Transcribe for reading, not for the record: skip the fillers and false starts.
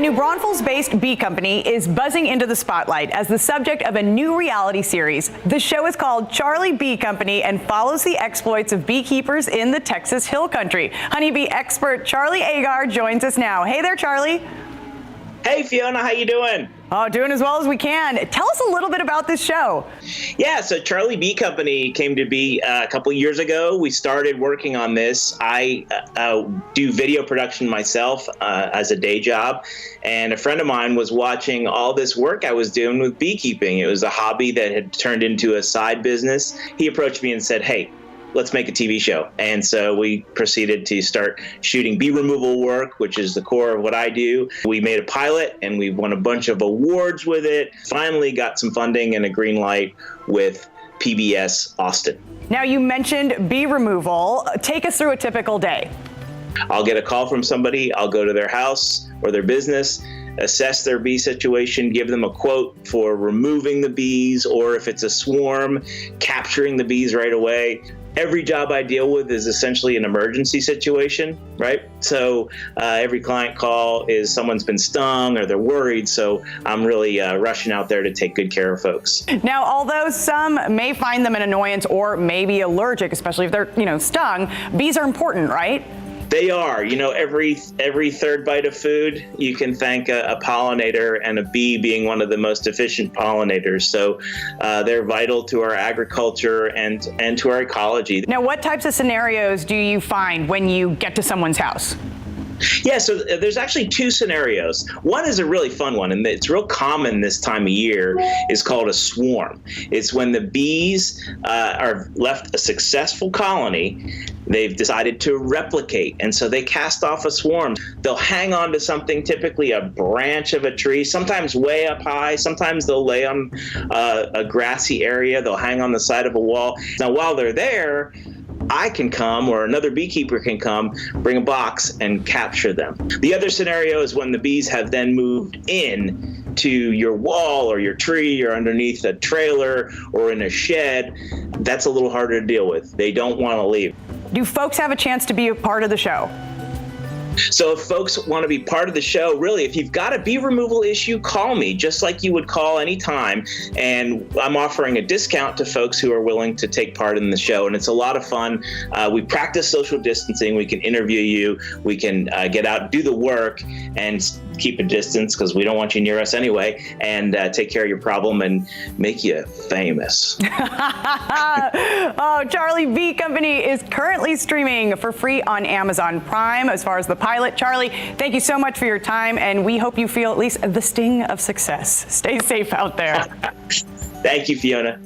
New Braunfels-based bee company is buzzing into the spotlight as the subject of a new reality series. The show is called Charlie Bee Company and follows the exploits of beekeepers in the Texas Hill Country. Honeybee expert Charlie Agar joins us now. Hey there, Charlie. Hey, Fiona, how you doing? Oh, doing as well as we can. Tell us a little bit about this show. Yeah, so Charlie Bee Company came to be a couple years ago. We started working on this. I do video production myself as a day job, and a friend of mine was watching all this work I was doing with beekeeping. It was a hobby that had turned into a side business. He approached me and said, hey, let's make a TV show. And so we proceeded to start shooting bee removal work, which is the core of what I do. We made a pilot and we won a bunch of awards with it. Finally got some funding and a green light with PBS Austin. Now, you mentioned bee removal. Take us through a typical day. I'll get a call from somebody. I'll go to their house or their business, assess their bee situation, give them a quote for removing the bees, or if it's a swarm, capturing the bees right away. Every job I deal with is essentially an emergency situation, right? So every client call is someone's been stung or they're worried. So I'm really rushing out there to take good care of folks. Now, although some may find them an annoyance or may be allergic, especially if they're, stung, bees are important, right? They are. Every third bite of food, you can thank a pollinator, and a bee being one of the most efficient pollinators. So they're vital to our agriculture and to our ecology. Now, what types of scenarios do you find when you get to someone's house? Yeah, so there's actually two scenarios. One is a really fun one, and it's real common this time of year. It's called a swarm. It's when the bees are left a successful colony. They've decided to replicate, and so they cast off a swarm. They'll hang on to something, typically a branch of a tree, sometimes way up high. Sometimes they'll lay on a grassy area. They'll hang on the side of a wall. Now, while they're there, I can come, or another beekeeper can come, bring a box and capture them. The other scenario is when the bees have then moved in to your wall or your tree or underneath a trailer or in a shed. That's a little harder to deal with. They don't want to leave. Do folks have a chance to be a part of the show? So if folks want to be part of the show, really, if you've got a bee removal issue, call me, just like you would call anytime. And I'm offering a discount to folks who are willing to take part in the show. And it's a lot of fun. We practice social distancing. We can interview you. We can get out, do the work, and keep a distance because we don't want you near us anyway, and take care of your problem and make you famous. Oh, Charlie Bee Company is currently streaming for free on Amazon Prime as far as the pilot. Charlie, thank you so much for your time, and we hope you feel at least the sting of success. Stay safe out there. Thank you, Fiona.